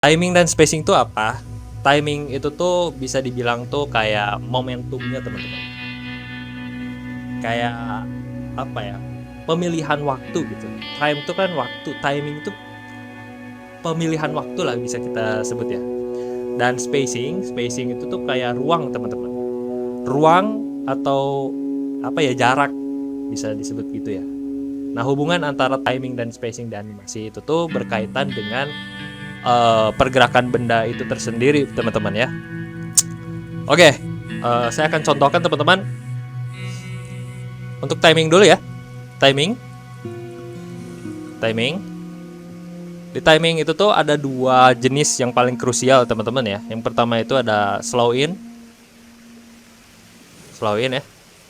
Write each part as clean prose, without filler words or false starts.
Timing dan spacing itu apa? Timing itu tuh bisa dibilang tuh kayak momentumnya teman-teman. Kayak apa ya? Pemilihan waktu gitu. Time itu kan waktu, timing itu pemilihan waktu lah bisa kita sebut ya. Dan spacing itu tuh kayak ruang teman-teman. Ruang atau apa ya, jarak bisa disebut gitu ya. Nah, hubungan antara timing dan spacing di animasi itu tuh berkaitan dengan pergerakan benda itu tersendiri teman-teman ya. Oke, saya akan contohkan teman-teman. Untuk timing dulu ya. Timing. Timing. Di timing itu tuh ada dua jenis yang paling krusial teman-teman ya. Yang pertama itu ada slow in. Slow in ya.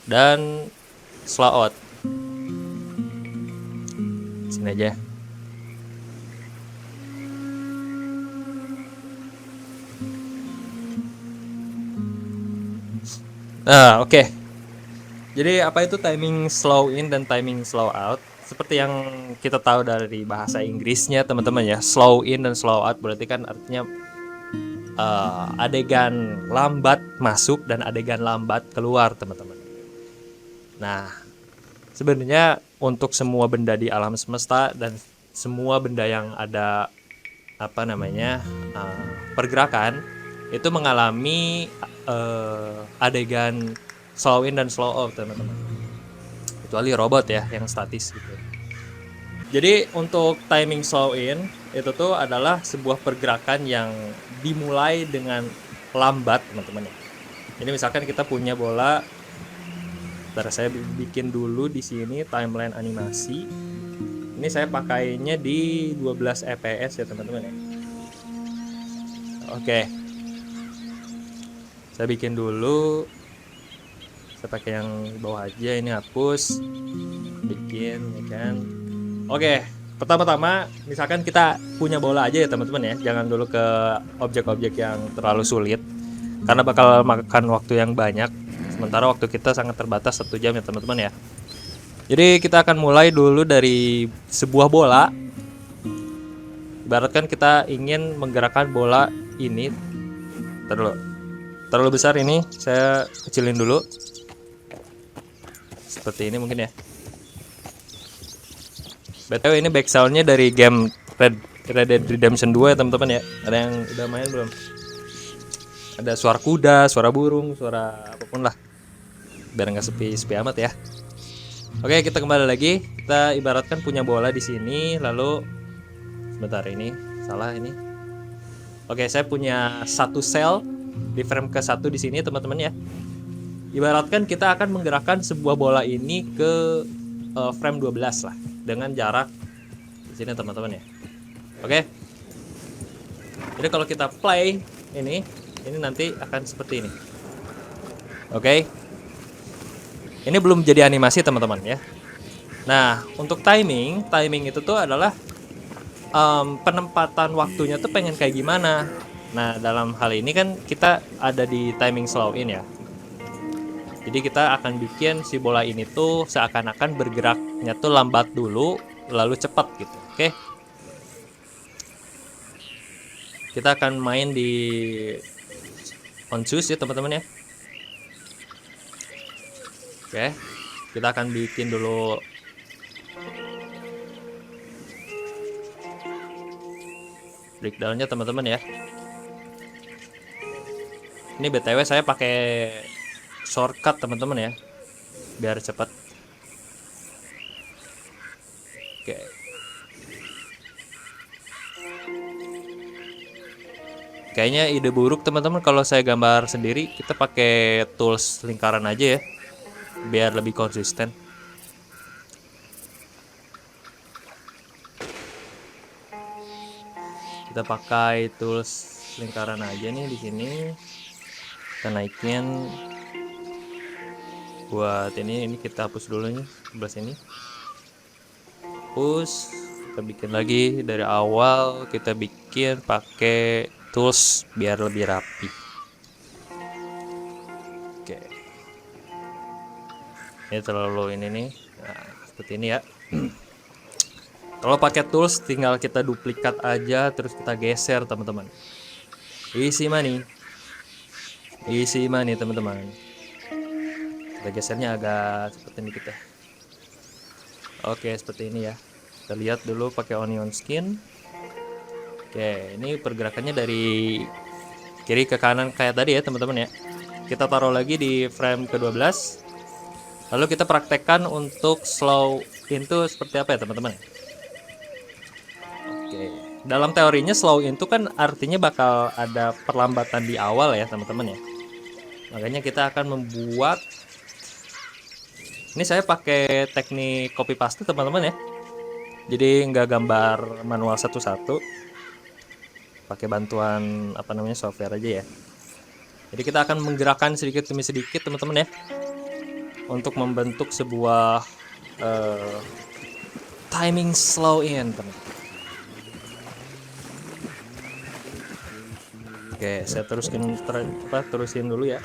Dan slow out. Sini aja. Nah, oke. Jadi apa itu timing slow in dan timing slow out? Seperti yang kita tahu dari bahasa Inggrisnya teman-teman ya, slow in dan slow out berarti kan artinya adegan lambat masuk dan adegan lambat keluar teman-teman. Nah, sebenarnya untuk semua benda di alam semesta dan semua benda yang ada apa namanya pergerakan itu mengalami adegan slow in dan slow out teman-teman. Kecuali robot ya yang statis gitu. Jadi untuk timing slow in itu tuh adalah sebuah pergerakan yang dimulai dengan lambat teman-teman ya. Jadi misalkan kita punya bola, bentar saya bikin dulu di sini timeline animasi. Ini saya pakainya di 12 fps ya teman-teman ya. Oke. Saya bikin dulu. Saya pakai yang bawah aja, ini hapus. Bikin ya kan. Oke, pertama-tama misalkan kita punya bola aja ya teman-teman ya. Jangan dulu ke objek-objek yang terlalu sulit karena bakal makan waktu yang banyak. Sementara waktu kita sangat terbatas 1 jam ya teman-teman ya. Jadi kita akan mulai dulu dari sebuah bola. Ibaratkan kita ingin menggerakkan bola ini. Terlalu besar ini, saya kecilin dulu. Seperti ini mungkin ya. BTW ini backsoundnya dari game Red Dead Redemption 2 ya teman-teman ya. Ada yang udah main belum? Ada suara kuda, suara burung, suara apapun lah. Biar nggak sepi amat ya. Oke, kita kembali lagi. Kita ibaratkan punya bola di sini, lalu sebentar ini salah ini. Oke, saya punya satu sel di frame ke-1 di sini teman-teman ya. Ibaratkan kita akan menggerakkan sebuah bola ini ke frame 12 lah dengan jarak di sini teman-teman ya. Oke. Jadi kalau kita play ini nanti akan seperti ini. Oke. Ini belum jadi animasi teman-teman ya. Nah, untuk timing itu tuh adalah penempatan waktunya tuh pengen kayak gimana. Nah, dalam hal ini kan kita ada di timing slow in ya. Jadi kita akan bikin si bola ini tuh seakan-akan bergeraknya tuh lambat dulu, lalu cepat gitu. Oke. Kita akan main di on choose ya teman-teman ya. Oke. Kita akan bikin dulu breakdownnya teman-teman ya. Ini BTW saya pakai shortcut teman-teman ya, biar cepat. Oke. Kayaknya ide buruk teman-teman kalau saya gambar sendiri. Kita pakai tools lingkaran aja ya, biar lebih konsisten. Kita pakai tools lingkaran aja nih di sini. Kita naikin buat ini kita hapus dulu nih sebelah sini. Hapus. Kita bikin lagi dari awal. Kita bikin pakai tools biar lebih rapi. Oke. Ini terlalu ini nih. Nah, seperti ini ya. Kalau pakai tools tinggal kita duplikat aja terus kita geser teman-teman. Easy money. Easy money teman-teman. Kita gesernya agak cepetin dikit ya. Oke, seperti ini ya. Kita lihat dulu pakai onion skin. Oke, ini pergerakannya dari kiri ke kanan kayak tadi ya teman-teman ya. Kita taruh lagi di frame ke-12. Lalu kita praktekkan untuk slow in itu seperti apa ya teman-teman. Oke, dalam teorinya slow in itu kan artinya bakal ada perlambatan di awal ya teman-teman ya. Makanya kita akan membuat, ini saya pakai teknik copy paste teman-teman ya. Jadi nggak gambar manual satu-satu, pakai bantuan apa namanya software aja ya. Jadi kita akan menggerakkan sedikit demi sedikit teman-teman ya, untuk membentuk sebuah timing slow in teman-teman. Oke, saya terusin dulu ya.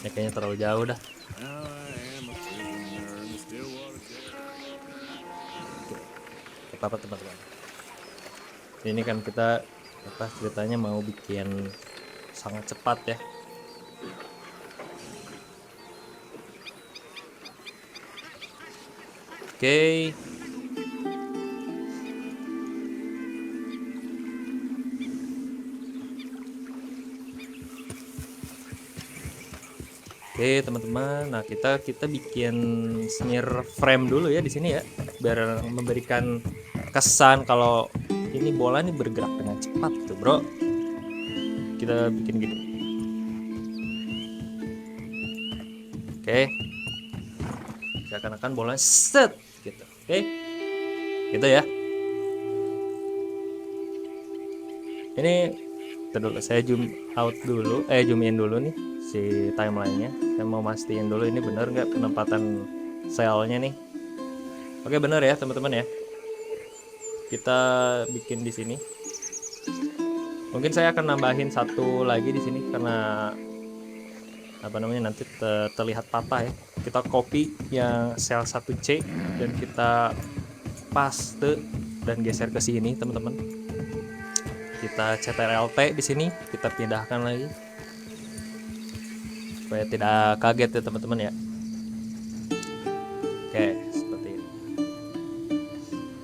Ini kayaknya terlalu jauh dah. Apa teman-teman? Ini kan kita ceritanya mau bikin sangat cepat ya. Oke. Oke teman-teman, nah kita bikin smear frame dulu ya di sini ya, biar memberikan kesan kalau ini bola nih bergerak dengan cepat gitu bro. Kita bikin gitu. Oke, seakan-akan bola set gitu. Oke, gitu ya. Ini dulu saya zoom out dulu, zoom in dulu nih si timelinenya. Saya mau mastiin dulu ini benar nggak penempatan selnya nih. Oke benar ya teman-teman ya. Kita bikin di sini. Mungkin saya akan nambahin satu lagi di sini karena apa namanya nanti terlihat patah ya. Kita copy yang sel 1C dan kita paste dan geser ke sini teman-teman. Kita CTRL-T di sini, kita pindahkan lagi supaya tidak kaget ya teman-teman ya. Oke, seperti ini.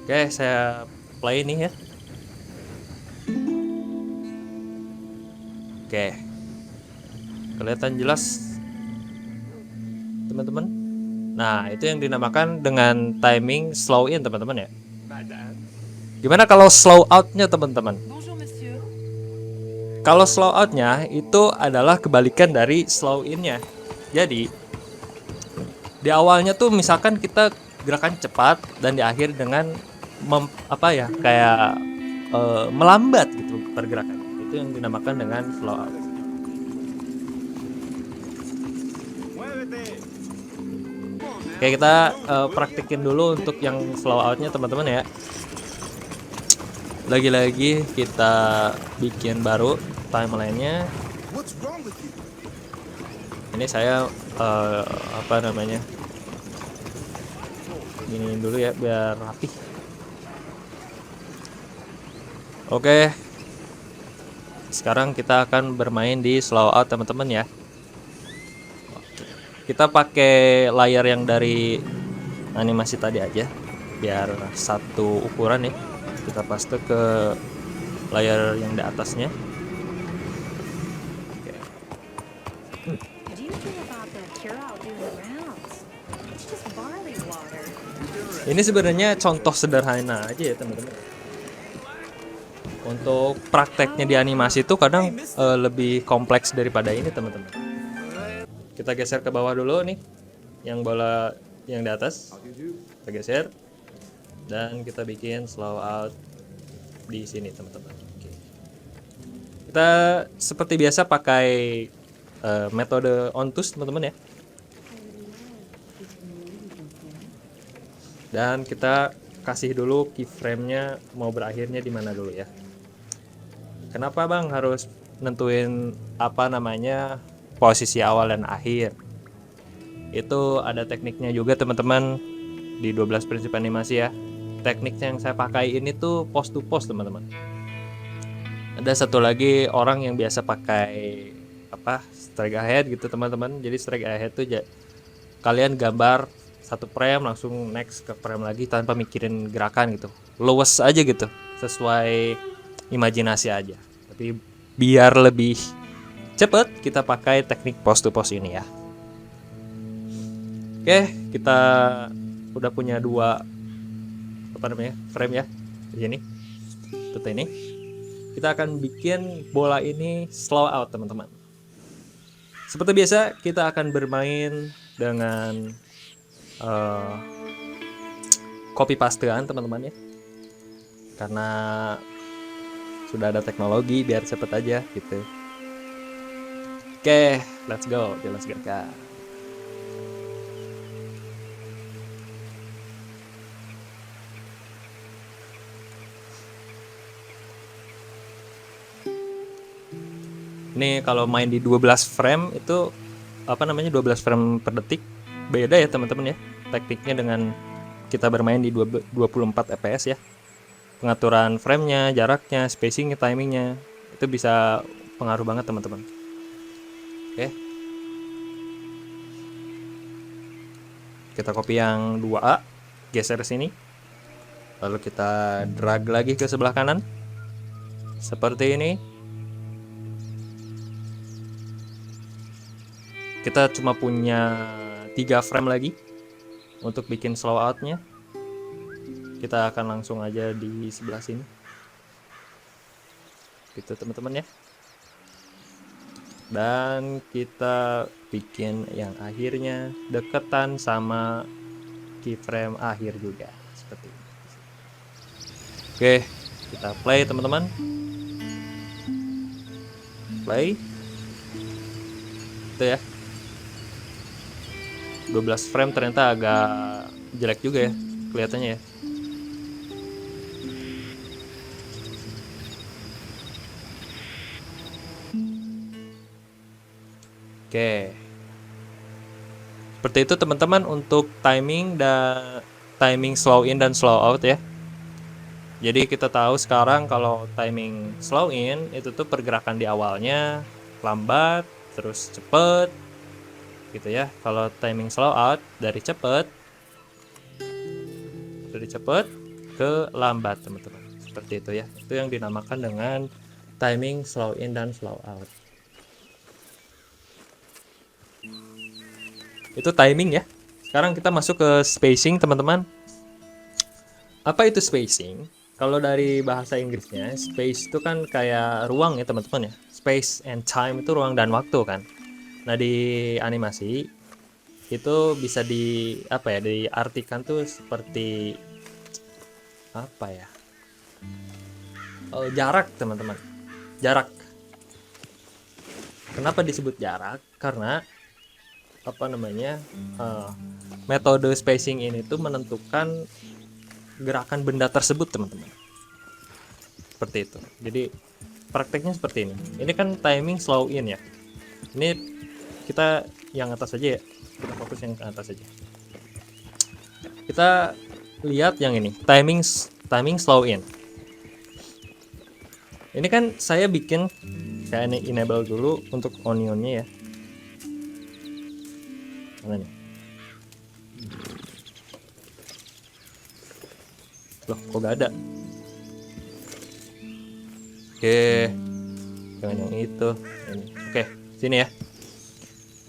Oke, saya play nih ya. Oke, kelihatan jelas teman-teman. Nah, itu yang dinamakan dengan timing slow in teman-teman ya. Gimana kalau slow out-nya teman-teman? Kalau slow out-nya itu adalah kebalikan dari slow in-nya. Jadi di awalnya tuh misalkan kita gerakan cepat dan di akhir dengan kayak melambat gitu pergerakannya. Itu yang dinamakan dengan slow out. Oke, kita praktekin dulu untuk yang slow out-nya teman-teman ya. Lagi-lagi kita bikin baru timeline-nya. Ini saya giniin dulu ya biar rapi. Oke. Sekarang kita akan bermain di slow out teman-teman ya. Kita pakai layar yang dari animasi tadi aja biar satu ukuran ya. Kita paste ke layar yang di atasnya. Ini sebenarnya contoh sederhana aja ya teman-teman. Untuk prakteknya di animasi itu kadang lebih kompleks daripada ini teman-teman. Kita geser ke bawah dulu nih, yang bola yang di atas. Kita geser dan kita bikin slow out di sini teman-teman. Oke. Kita seperti biasa pakai metode ontus teman-teman ya. Dan kita kasih dulu keyframe-nya mau berakhirnya di mana dulu ya. Kenapa Bang harus nentuin posisi awal dan akhir? Itu ada tekniknya juga teman-teman. di 12 prinsip animasi ya. Teknik yang saya pakai ini tuh pose to pose teman-teman. Ada satu lagi orang yang biasa pakai strike ahead gitu teman-teman. Jadi strike ahead tuh kalian gambar satu frame langsung next ke frame lagi tanpa mikirin gerakan gitu. Luwes aja gitu, sesuai imajinasi aja. Tapi biar lebih cepet kita pakai teknik pose to pose ini ya. Oke, kita udah punya 2 frame ya di sini. Seperti ini. Kita akan bikin bola ini slow out teman-teman. Seperti biasa kita akan bermain dengan copy pastean teman-teman ya. Karena sudah ada teknologi biar cepet aja gitu. Oke, let's go. Let's go. Ini kalau main di 12 frame itu 12 frame per detik. Beda ya teman-teman ya. Tekniknya dengan kita bermain di 24 fps ya. Pengaturan framenya, jaraknya, spacingnya, timingnya itu bisa pengaruh banget teman-teman. Oke. Kita copy yang 2A, geser sini. Lalu kita drag lagi ke sebelah kanan. Seperti ini. Kita cuma punya 3 frame lagi untuk bikin slow outnya. Kita akan langsung aja di sebelah sini gitu teman-teman ya. Dan kita bikin yang akhirnya deketan sama keyframe akhir juga seperti ini. Oke, kita play teman-teman. Play. Itu ya. 12 frame ternyata agak jelek juga ya kelihatannya ya. Oke. Seperti itu teman-teman untuk timing dan timing slow in dan slow out ya. Jadi kita tahu sekarang kalau timing slow in itu tuh pergerakan di awalnya lambat terus cepet gitu ya. Kalau timing slow out dari cepet ke lambat teman-teman. Seperti itu ya. Itu yang dinamakan dengan timing slow in dan slow out. Itu timing ya. Sekarang kita masuk ke spacing teman-teman. Apa itu spacing? Kalau dari bahasa Inggrisnya, space itu kan kayak ruang ya teman-teman ya. Space and time itu ruang dan waktu kan. Nah di animasi itu bisa diartikan tuh seperti jarak teman-teman. Jarak. Kenapa disebut jarak? Karena metode spacing ini tuh menentukan gerakan benda tersebut teman-teman. Seperti itu. Jadi prakteknya seperti ini. Ini kan timing slow in ya. Ini kita yang atas aja ya. Kita fokus yang ke atas aja. Kita lihat yang ini, timing slow in. Ini kan saya enable dulu untuk onionnya ya. Mana nih? Loh, kok gak ada? Oke. Jangan yang itu. Ini. Oke, sini ya.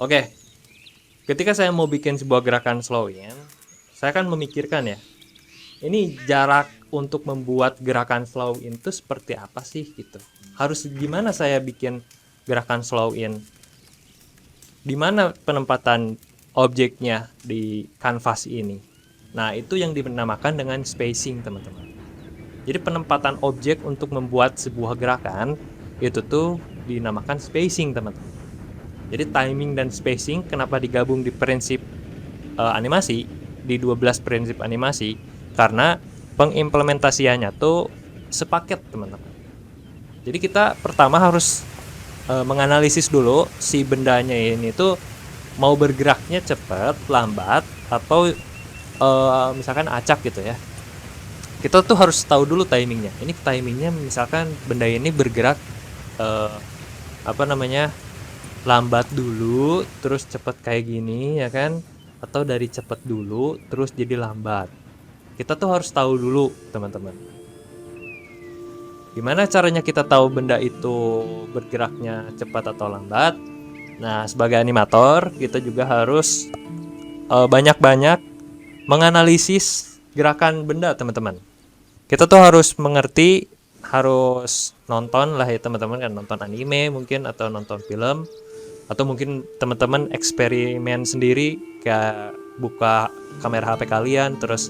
Oke. Ketika saya mau bikin sebuah gerakan slow in, saya akan memikirkan ya. Ini jarak untuk membuat gerakan slow in itu seperti apa sih gitu. Harus gimana saya bikin gerakan slow in? Di mana penempatan objeknya di kanvas ini? Nah, itu yang dinamakan dengan spacing, teman-teman. Jadi penempatan objek untuk membuat sebuah gerakan itu tuh dinamakan spacing, teman-teman. Jadi timing dan spacing kenapa digabung di prinsip animasi, di 12 prinsip animasi, karena pengimplementasiannya tuh sepaket, teman-teman. Jadi kita pertama harus menganalisis dulu si bendanya ini tuh mau bergeraknya cepat, lambat, atau misalkan acak gitu ya, kita tuh harus tahu dulu timingnya. Ini timingnya misalkan benda ini bergerak eh, apa namanya, lambat dulu terus cepet kayak gini ya kan, atau dari cepet dulu terus jadi lambat. Kita tuh harus tahu dulu teman-teman, gimana caranya kita tahu benda itu bergeraknya cepat atau lambat. Nah, sebagai animator kita juga harus banyak-banyak menganalisis gerakan benda teman-teman. Kita tuh harus mengerti, harus nonton lah ya teman-teman, kan nonton anime mungkin, atau nonton film, atau mungkin teman-teman eksperimen sendiri, kayak buka kamera HP kalian terus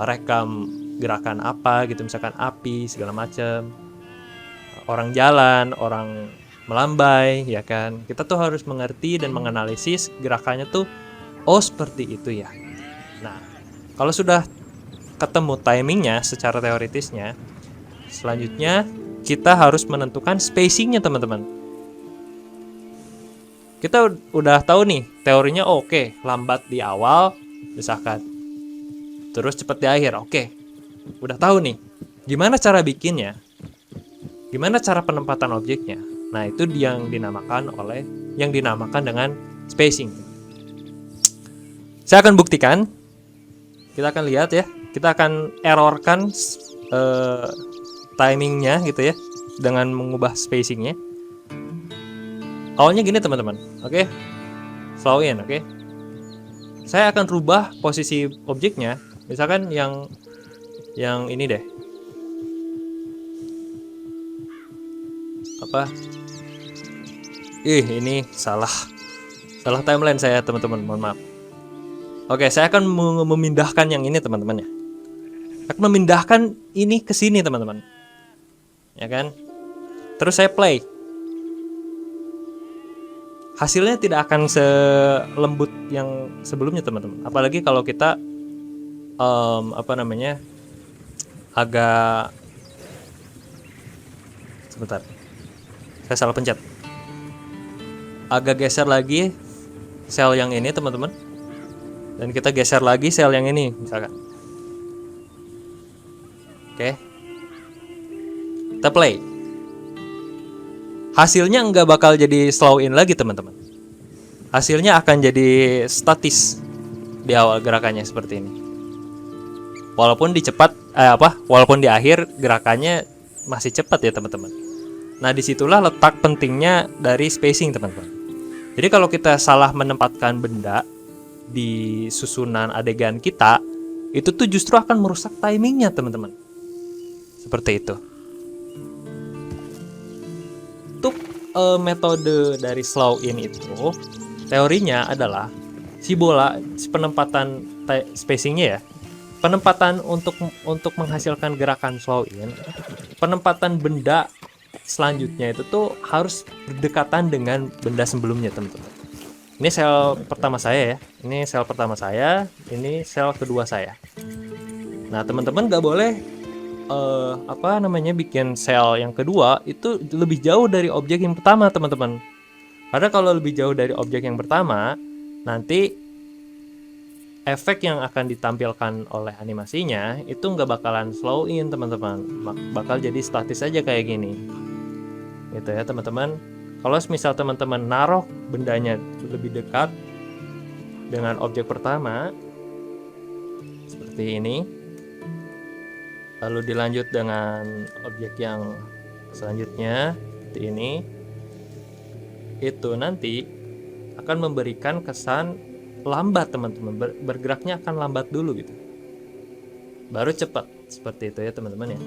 rekam gerakan apa gitu, misalkan api segala macam, orang jalan, orang melambai ya kan. Kita tuh harus mengerti dan menganalisis gerakannya tuh, oh seperti itu ya. Nah, kalau sudah ketemu timingnya secara teoritisnya, selanjutnya kita harus menentukan spacingnya teman-teman. Kita udah tahu nih teorinya, oke, lambat di awal misalkan, terus cepat di akhir, oke, udah tahu nih gimana cara bikinnya, gimana cara penempatan objeknya. Nah, itu yang dinamakan dengan spacing. Saya akan buktikan, kita akan lihat ya, kita akan errorkan timingnya gitu ya, dengan mengubah spacingnya. Awalnya gini teman-teman, oke, slow in, oke. Saya akan rubah posisi objeknya, misalkan yang ini deh, apa? Ini salah timeline saya teman-teman, mohon maaf. Oke, saya akan memindahkan yang ini teman-teman ya. Akan memindahkan ini ke sini teman-teman, ya kan? Terus saya play. Hasilnya tidak akan selembut yang sebelumnya teman-teman. Apalagi kalau kita agak, sebentar, saya salah pencet. Agak geser lagi sel yang ini teman-teman, dan kita geser lagi sel yang ini misalkan. Oke, kita play. Hasilnya nggak bakal jadi slow in lagi teman-teman. Hasilnya akan jadi statis di awal gerakannya seperti ini. Walaupun walaupun di akhir gerakannya masih cepat ya teman-teman. Nah, disitulah letak pentingnya dari spacing teman-teman. Jadi kalau kita salah menempatkan benda di susunan adegan kita, itu tuh justru akan merusak timingnya teman-teman. Seperti itu. Untuk metode dari slow in itu, teorinya adalah si penempatan spacingnya ya, penempatan untuk menghasilkan gerakan slow in, penempatan benda selanjutnya itu tuh harus berdekatan dengan benda sebelumnya teman-teman. Ini sel pertama saya ya, ini sel pertama saya, ini sel kedua saya. Nah, teman-teman nggak boleh bikin sel yang kedua itu lebih jauh dari objek yang pertama teman-teman. Karena kalau lebih jauh dari objek yang pertama, nanti efek yang akan ditampilkan oleh animasinya itu nggak bakalan slow in teman-teman, bakal jadi statis aja kayak gini gitu ya teman-teman. Kalau misal teman-teman naruh bendanya lebih dekat dengan objek pertama seperti ini, lalu dilanjut dengan objek yang selanjutnya seperti ini, itu nanti akan memberikan kesan lambat teman-teman, bergeraknya akan lambat dulu gitu, baru cepat, seperti itu ya teman-teman ya.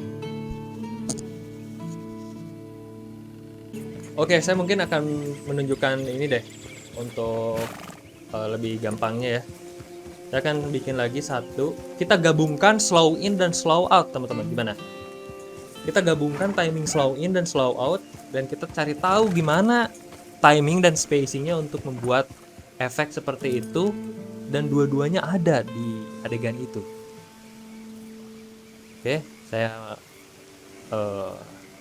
Oke, saya mungkin akan menunjukkan ini deh untuk lebih gampangnya ya. Saya akan bikin lagi satu, kita gabungkan slow in dan slow out teman-teman. Gimana? Kita gabungkan timing slow in dan slow out, dan kita cari tahu gimana timing dan spacingnya untuk membuat efek seperti itu, dan dua-duanya ada di adegan itu. Oke, saya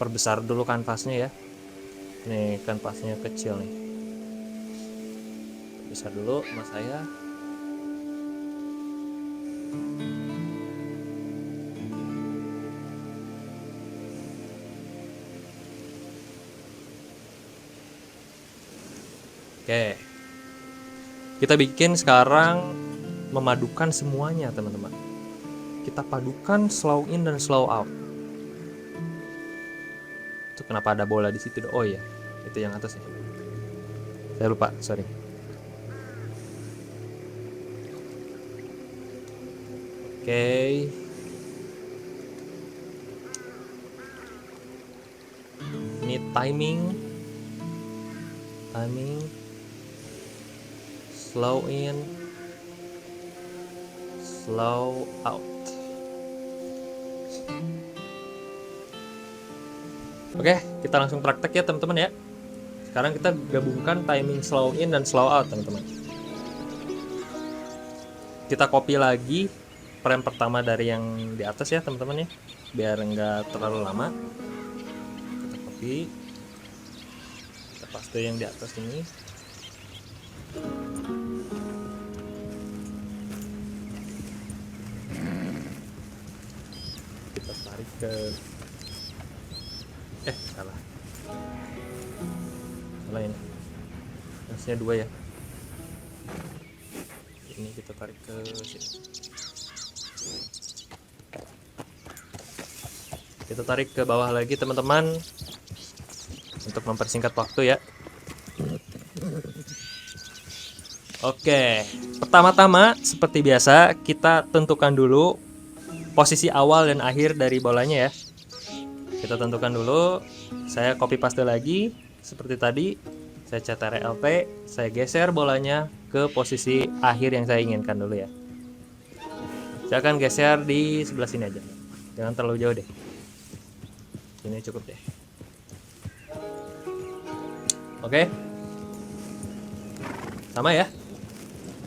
perbesar dulu kanvasnya ya. Ini kanvasnya kecil nih, perbesar dulu sama saya. Oke. Kita bikin sekarang memadukan semuanya, teman-teman. Kita padukan slow in dan slow out. Itu kenapa ada bola di situ? Oh iya, itu yang atas ya. Saya lupa, sorry. Oke. Ini timing, slow in, slow out. Oke, kita langsung praktek ya teman-teman ya. Sekarang kita gabungkan timing slow in dan slow out, teman-teman. Kita copy lagi frame pertama dari yang di atas ya teman-teman ya, biar nggak terlalu lama. Kita copy, kita paste yang di atas ini. Kita tarik ke salah ini, harusnya 2 ya. Ini kita tarik ke sini. Kita tarik ke bawah lagi teman-teman untuk mempersingkat waktu ya. Oke, pertama-tama seperti biasa kita tentukan dulu posisi awal dan akhir dari bolanya ya. Kita tentukan dulu. Saya copy paste lagi seperti tadi. Saya CTRL Alt, saya geser bolanya ke posisi akhir yang saya inginkan dulu ya. Saya akan geser di sebelah sini aja. Jangan terlalu jauh deh. Ini cukup deh. Oke. Sama ya.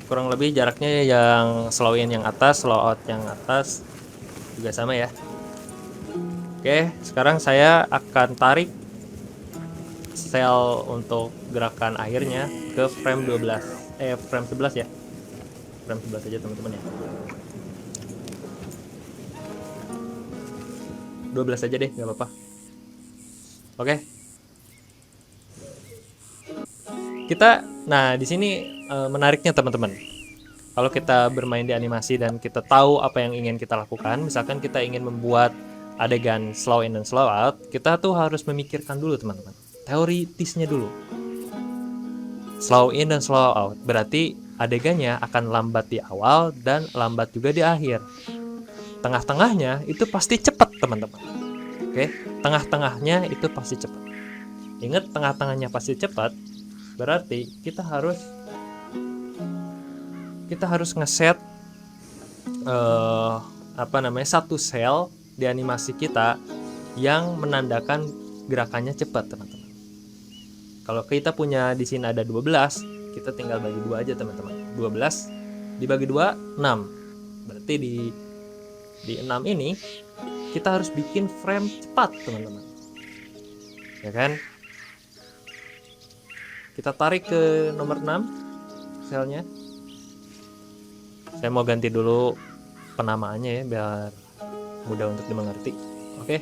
Kurang lebih jaraknya yang slow in yang atas, slow out yang atas juga sama ya. Oke, sekarang saya akan tarik sel untuk gerakan akhirnya ke frame 12. Frame 11 ya. Frame 11 aja teman-teman ya. 12 aja deh, nggak apa-apa. Oke. Nah di sini menariknya teman-teman. Kalau kita bermain di animasi dan kita tahu apa yang ingin kita lakukan, misalkan kita ingin membuat adegan slow in dan slow out, kita tuh harus memikirkan dulu teman-teman, teoritisnya dulu. Slow in dan slow out berarti adegannya akan lambat di awal dan lambat juga di akhir. Tengah-tengahnya itu pasti cepat teman-teman. Oke, tengah-tengahnya itu pasti cepat. Ingat, tengah-tengahnya pasti cepat, berarti kita harus ngeset satu sel di animasi kita yang menandakan gerakannya cepat teman-teman. Kalau kita punya di sini ada 12, kita tinggal bagi 2 aja teman-teman. 12 dibagi 2, 6. Berarti di 6 ini kita harus bikin frame cepat teman-teman. Ya kan? Kita tarik ke nomor 6 selnya. Saya mau ganti dulu penamaannya ya biar mudah untuk dimengerti. Oke.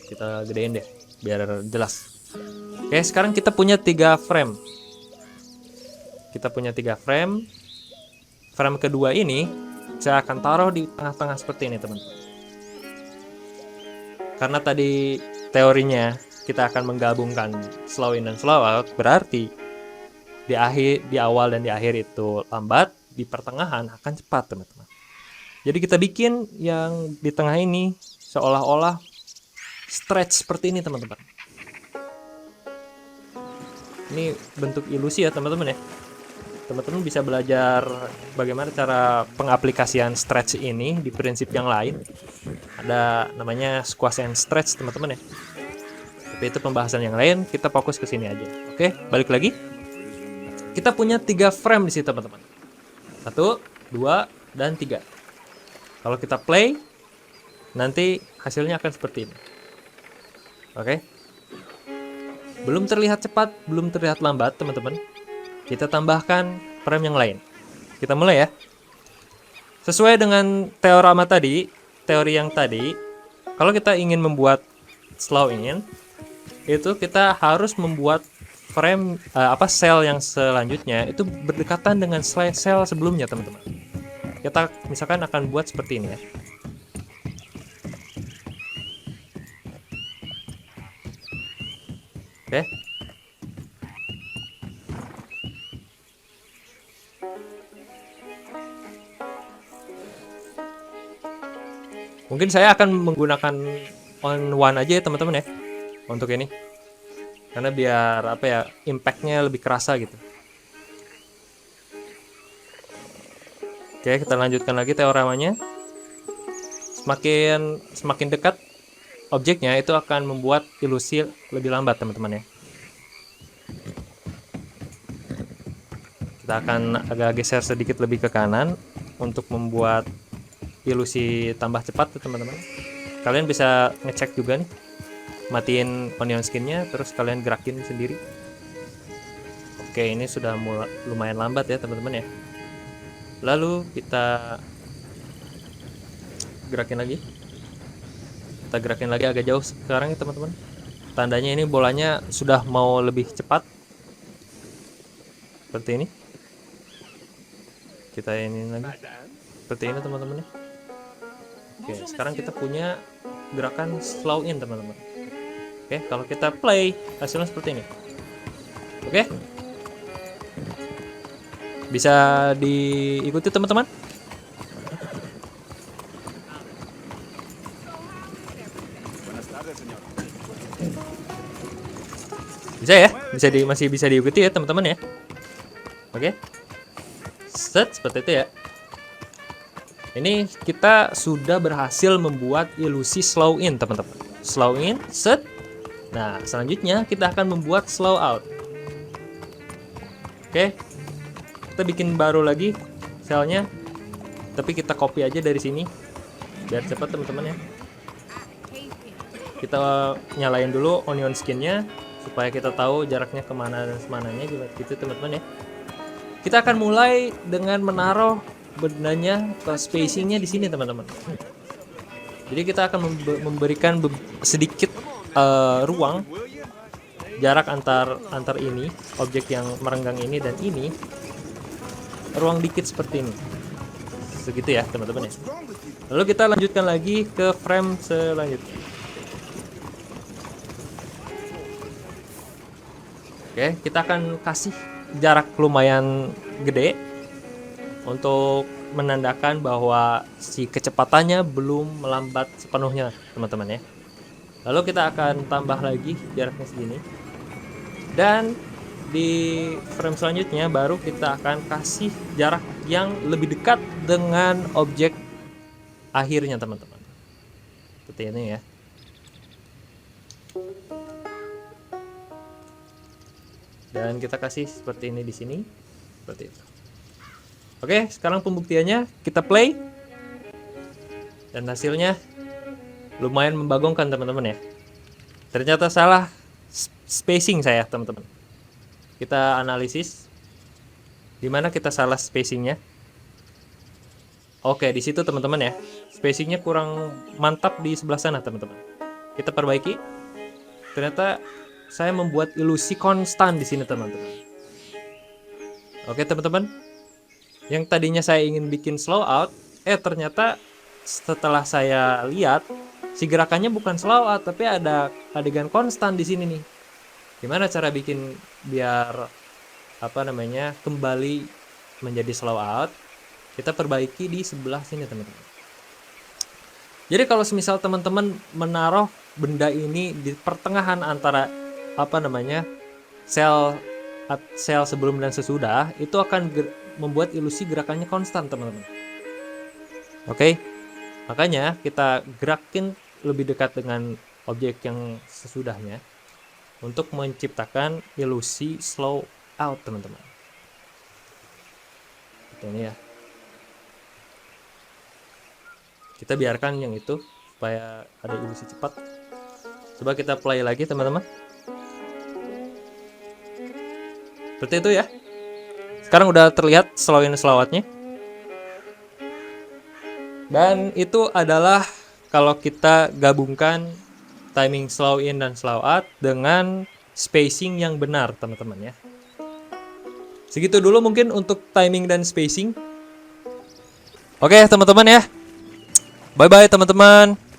Kita gedein deh biar jelas. Oke, sekarang kita punya 3 frame. Kita punya 3 frame. Frame kedua ini saya akan taruh di tengah-tengah seperti ini, teman-teman. Karena tadi teorinya kita akan menggabungkan slow in dan slow out, berarti di awal dan di akhir itu lambat, di pertengahan akan cepat, teman-teman. Jadi kita bikin yang di tengah ini seolah-olah stretch seperti ini, teman-teman. Ini bentuk ilusi ya, teman-teman ya. Teman-teman bisa belajar bagaimana cara pengaplikasian stretch ini di prinsip yang lain. Ada namanya squash and stretch, teman-teman ya. Tapi itu pembahasan yang lain, kita fokus ke sini aja. Oke, balik lagi. Kita punya 3 frame di sini, teman-teman. 1, 2, dan 3. Kalau kita play, nanti hasilnya akan seperti ini. Oke. Belum terlihat cepat, belum terlihat lambat, teman-teman. Kita tambahkan frame yang lain. Kita mulai ya. Sesuai dengan teori yang tadi, kalau kita ingin membuat slow in, itu kita harus membuat frame sel yang selanjutnya itu berdekatan dengan sel sebelumnya, teman-teman. Kita misalkan akan buat seperti ini ya. Oke. Mungkin saya akan menggunakan on one aja ya teman-teman ya untuk ini, karena biar apa ya, impactnya lebih kerasa gitu. Oke, kita lanjutkan lagi teoremanya. Semakin dekat objeknya itu akan membuat ilusi lebih lambat teman-teman ya. Kita akan agak geser sedikit lebih ke kanan untuk membuat ilusi tambah cepat tuh teman-teman. Kalian bisa ngecek juga nih, matiin onion skinnya, terus kalian gerakin sendiri. Oke, ini sudah lumayan lambat ya teman-teman ya. Lalu kita gerakin lagi. Kita gerakin lagi agak jauh sekarang ya teman-teman. Tandanya ini bolanya sudah mau lebih cepat. Seperti ini. Kita ini lagi. Seperti ini teman-teman ya. Oke, sekarang kita punya gerakan slow in teman-teman. Oke, kalau kita play hasilnya seperti ini. Oke, bisa diikuti teman-teman. Bisa ya, masih bisa diikuti ya teman-teman ya. Oke, seperti itu ya. Ini kita sudah berhasil membuat ilusi slow in teman-teman. Slow in, set. Nah, selanjutnya kita akan membuat slow out. Oke, kita bikin baru lagi selnya, tapi kita copy aja dari sini biar cepat teman-teman ya. Kita nyalain dulu onion skinnya supaya kita tahu jaraknya kemana dan semananya gitu teman-teman ya. Kita akan mulai dengan menaruh bendanya atau spacingnya di sini teman-teman. Jadi kita akan memberikan sedikit ruang jarak antar ini objek yang merenggang ini dan ini, ruang dikit seperti ini, segitu ya teman-teman ya. Lalu kita lanjutkan lagi ke frame selanjutnya. Oke, kita akan kasih jarak lumayan gede untuk menandakan bahwa si kecepatannya belum melambat sepenuhnya teman-teman ya. Lalu kita akan tambah lagi jaraknya segini, dan di frame selanjutnya baru kita akan kasih jarak yang lebih dekat dengan objek akhirnya teman-teman, seperti ini ya. Dan kita kasih seperti ini di sini, seperti itu. Oke, sekarang pembuktiannya kita play, dan hasilnya lumayan membagongkan teman-teman ya. Ternyata salah spacing saya teman-teman. Kita analisis di mana kita salah spacingnya. Oke, di situ teman-teman ya, spacingnya kurang mantap di sebelah sana teman-teman. Kita perbaiki. Ternyata saya membuat ilusi konstan di sini teman-teman. Oke teman-teman, yang tadinya saya ingin bikin slow out, ternyata setelah saya lihat si gerakannya bukan slow out, tapi ada adegan konstan di sini nih. Gimana cara bikin biar kembali menjadi slow out? Kita perbaiki di sebelah sini teman-teman. Jadi kalau semisal teman-teman menaruh benda ini di pertengahan antara sel sebelum dan sesudah, itu akan membuat ilusi gerakannya konstan teman-teman. Oke, makanya kita gerakin lebih dekat dengan objek yang sesudahnya untuk menciptakan ilusi slow out teman-teman. Ini ya, kita biarkan yang itu supaya ada ilusi cepat. Coba kita play lagi teman-teman. Seperti itu ya. Sekarang udah terlihat slow in slow outnya. Dan itu adalah kalau kita gabungkan timing slow in dan slow out dengan spacing yang benar teman-teman ya. Segitu dulu mungkin untuk timing dan spacing. Oke teman-teman ya. Bye bye teman-teman.